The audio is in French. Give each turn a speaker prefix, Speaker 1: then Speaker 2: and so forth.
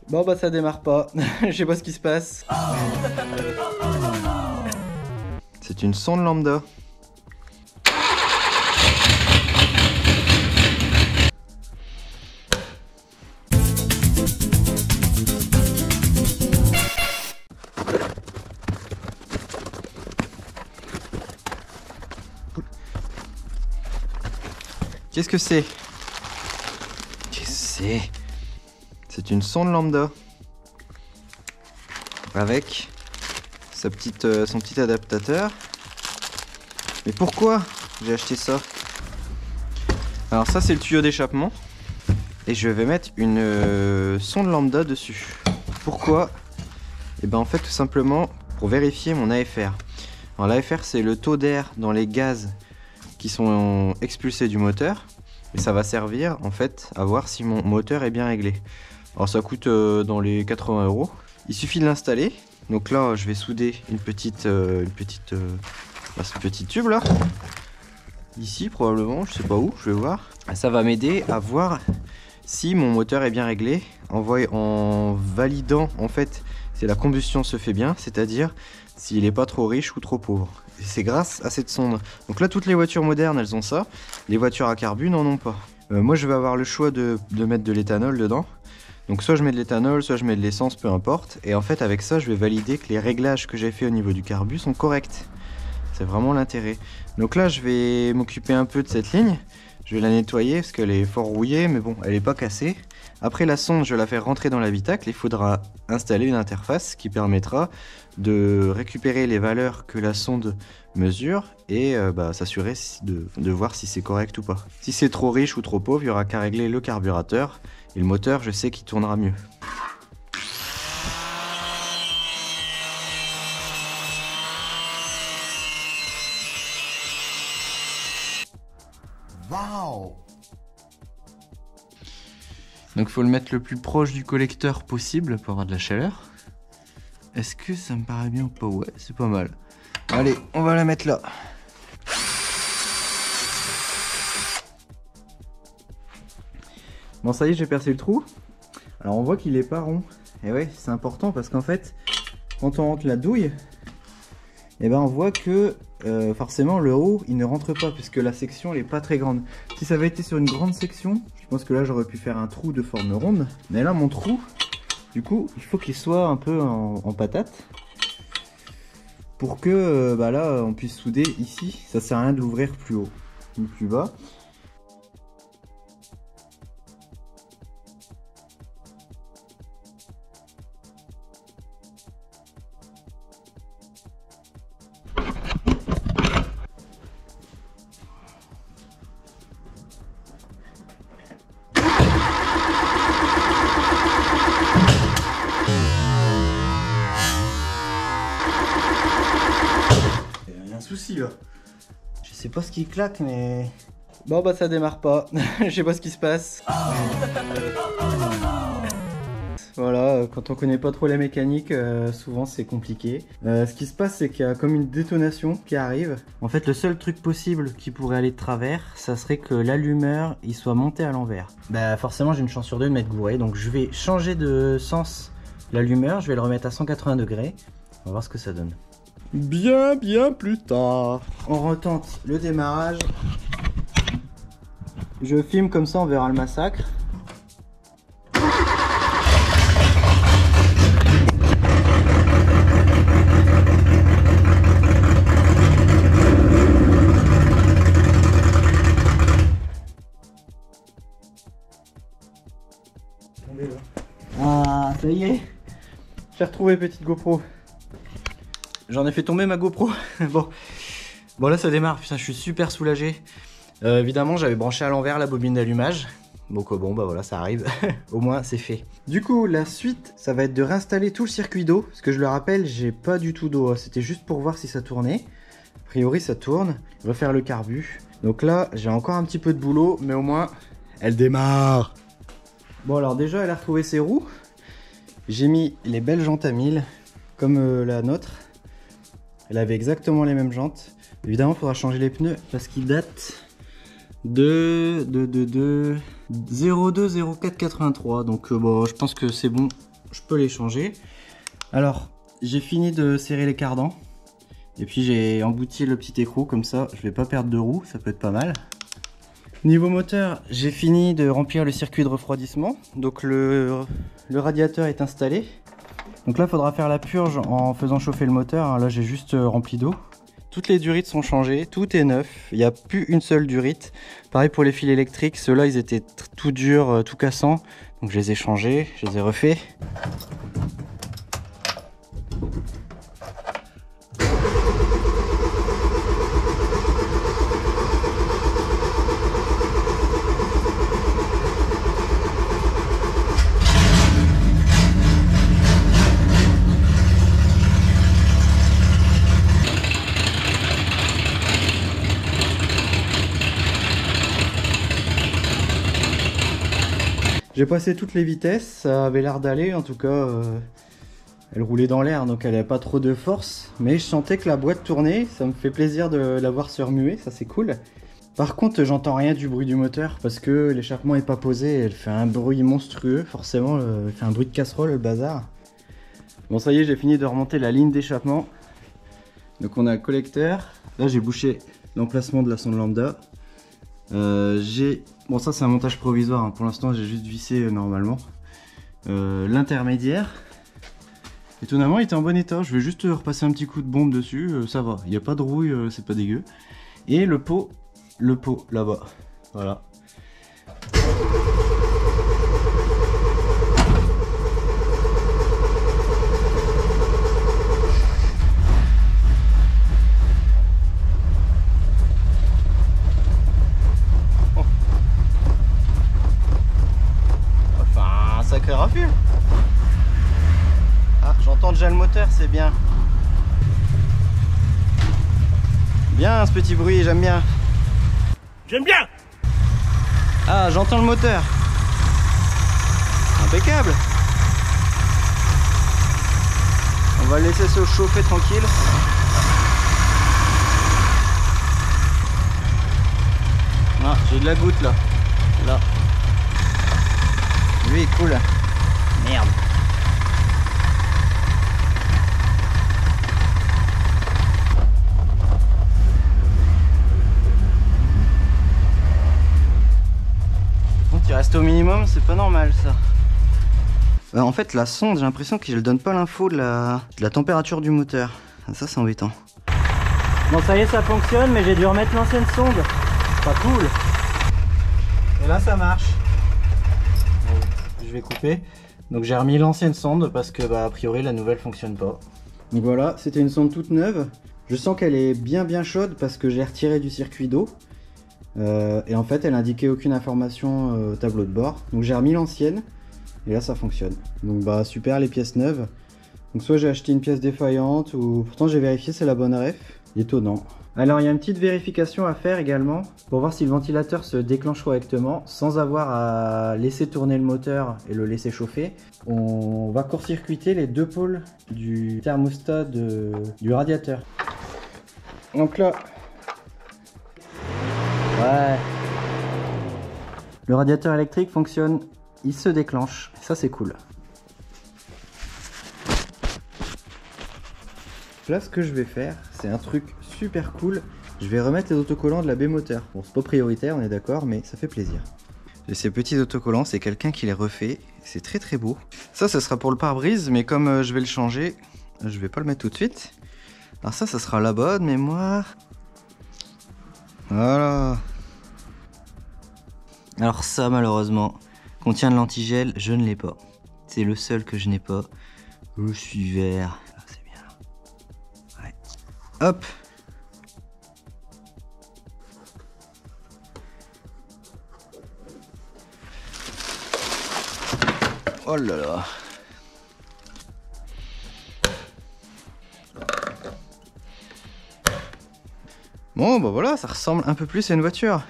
Speaker 1: Bon bah ça démarre pas, je sais pas ce qui se passe.
Speaker 2: C'est une sonde lambda. Qu'est-ce que c'est? Qu'est-ce que c'est? C'est une sonde lambda. Avec son petit adaptateur. Mais pourquoi j'ai acheté ça? Alors ça c'est le tuyau d'échappement. Et je vais mettre une sonde lambda dessus. Pourquoi? Et ben en fait tout simplement pour vérifier mon AFR. Alors l'AFR c'est le taux d'air dans les gaz qui sont expulsés du moteur. Et ça va servir en fait à voir si mon moteur est bien réglé. Alors ça coûte dans les 80 €. Il suffit de l'installer. Donc là je vais souder ce petit tube là. Ici probablement, je sais pas où, je vais voir. Ça va m'aider à voir si mon moteur est bien réglé en validant en fait si la combustion se fait bien, c'est-à-dire s'il n'est pas trop riche ou trop pauvre. Et c'est grâce à cette sonde. Donc là toutes les voitures modernes elles ont ça, les voitures à carbu n'en ont pas. Moi je vais avoir le choix de mettre de l'éthanol dedans. Donc soit je mets de l'éthanol, soit je mets de l'essence, peu importe. Et en fait avec ça je vais valider que les réglages que j'ai fait au niveau du carbu sont corrects. C'est vraiment l'intérêt. Donc là je vais m'occuper un peu de cette ligne. Je vais la nettoyer parce qu'elle est fort rouillée, mais bon, elle n'est pas cassée. Après la sonde, je vais la faire rentrer dans l'habitacle. Il faudra installer une interface qui permettra de récupérer les valeurs que la sonde mesure et s'assurer de voir si c'est correct ou pas. Si c'est trop riche ou trop pauvre, il n'y aura qu'à régler le carburateur et le moteur, je sais qu'il tournera mieux.
Speaker 1: Waouh!
Speaker 2: Donc il faut le mettre le plus proche du collecteur possible pour avoir de la chaleur. Est-ce que ça me paraît bien ou pas? Ouais, c'est pas mal. Allez, on va la mettre là.
Speaker 1: Bon ça y est, j'ai percé le trou. Alors on voit qu'il est pas rond. Et ouais, c'est important parce qu'en fait, quand on rentre la douille, et on voit que forcément le haut il ne rentre pas puisque la section elle est pas très grande. Si ça avait été sur une grande section, je pense que là j'aurais pu faire un trou de forme ronde. Mais là mon trou, du coup il faut qu'il soit un peu en patate pour que là on puisse souder ici. Ça sert à rien de l'ouvrir plus haut ou plus bas. Souci là. Je sais pas ce qui claque mais... Bon bah ça démarre pas. Je sais pas ce qui se passe. Voilà, quand on connaît pas trop la mécanique, souvent c'est compliqué. Ce qui se passe c'est qu'il y a comme une détonation qui arrive. En fait le seul truc possible qui pourrait aller de travers, ça serait que l'allumeur il soit monté à l'envers. Bah forcément j'ai une chance sur deux de m'être gouré, donc je vais changer de sens l'allumeur, je vais le remettre à 180 degrés. On va voir ce que ça donne. Bien plus tard. On retente le démarrage. Je filme comme ça, on verra le massacre. Ah, ça y est. J'ai retrouvé petite GoPro. J'en ai fait tomber ma GoPro. Bon là ça démarre, putain je suis super soulagé. Évidemment j'avais branché à l'envers la bobine d'allumage. Donc bon bah voilà ça arrive, au moins c'est fait. Du coup la suite ça va être de réinstaller tout le circuit d'eau. Parce que je le rappelle j'ai pas du tout d'eau, c'était juste pour voir si ça tournait. A priori ça tourne, refaire le carbu. Donc là j'ai encore un petit peu de boulot mais au moins elle démarre. Bon alors déjà elle a retrouvé ses roues. J'ai mis les belles jantes à 1000 comme la nôtre. Elle avait exactement les mêmes jantes. Évidemment, il faudra changer les pneus parce qu'ils datent de 02 04 83. Donc bon, je pense que c'est bon. je peux les changer. Alors, j'ai fini de serrer les cardans. Et puis j'ai embouti le petit écrou, comme ça je vais pas perdre de roue, ça peut être pas mal. Niveau moteur, j'ai fini de remplir le circuit de refroidissement. Donc le radiateur est installé. Donc là il faudra faire la purge en faisant chauffer le moteur. Là j'ai juste rempli d'eau. Toutes les durites sont changées, tout est neuf. Il n'y a plus une seule durite. Pareil pour les fils électriques, ceux-là ils étaient tout durs, tout cassants. Donc je les ai changés, je les ai refaits. J'ai passé toutes les vitesses, ça avait l'air d'aller, en tout cas elle roulait dans l'air donc elle n'avait pas trop de force, mais je sentais que la boîte tournait, ça me fait plaisir de la voir se remuer, ça c'est cool. Par contre j'entends rien du bruit du moteur parce que l'échappement est pas posé, elle fait un bruit monstrueux, forcément elle fait un bruit de casserole le bazar. Bon ça y est, j'ai fini de remonter la ligne d'échappement. Donc on a le collecteur, là j'ai bouché l'emplacement de la sonde lambda. Bon ça c'est un montage provisoire, hein. Pour l'instant j'ai juste vissé normalement. L'intermédiaire, étonnamment il était en bon état, je vais juste repasser un petit coup de bombe dessus, ça va, il n'y a pas de rouille, c'est pas dégueu. Et le pot là-bas, voilà. Sacré rafule. Ah, j'entends déjà le moteur, c'est bien. Bien ce petit bruit, j'aime bien.
Speaker 3: J'aime bien.
Speaker 1: Ah, j'entends le moteur. Impeccable. On va le laisser se chauffer tranquille. Ah, j'ai de la goutte là. Là. Lui est cool. Merde. Bon, tu restes au minimum, c'est pas normal ça. En fait la sonde, j'ai l'impression qu'elle donne pas l'info de la température du moteur. Ça c'est embêtant. Bon ça y est, ça fonctionne, mais j'ai dû remettre l'ancienne sonde. Pas cool. Et là ça marche. Je vais couper. Donc j'ai remis l'ancienne sonde parce que a priori la nouvelle fonctionne pas. Donc voilà, c'était une sonde toute neuve. Je sens qu'elle est bien chaude parce que j'ai retiré du circuit d'eau. Et en fait elle indiquait aucune information au tableau de bord. Donc j'ai remis l'ancienne et là ça fonctionne. Donc super, les pièces neuves. Donc soit j'ai acheté une pièce défaillante ou pourtant j'ai vérifié, c'est la bonne ref. Étonnant. Alors il y a une petite vérification à faire également pour voir si le ventilateur se déclenche correctement sans avoir à laisser tourner le moteur et le laisser chauffer. On va court-circuiter les deux pôles du thermostat du radiateur. Donc là, ouais, le radiateur électrique fonctionne, il se déclenche, ça c'est cool. Là ce que je vais faire, c'est un truc super cool. Je vais remettre les autocollants de la B-moteur. Bon, c'est pas prioritaire, on est d'accord, mais ça fait plaisir. Et ces petits autocollants, c'est quelqu'un qui les refait. C'est très beau. Ça sera pour le pare-brise, mais comme je vais le changer, je vais pas le mettre tout de suite. Alors ça sera là-bas de mémoire. Voilà. Alors ça, malheureusement, contient de l'antigel, je ne l'ai pas. C'est le seul que je n'ai pas. Je suis vert. Ah, c'est bien. Ouais. Hop. Oh là là. Bon bah voilà, ça ressemble un peu plus à une voiture.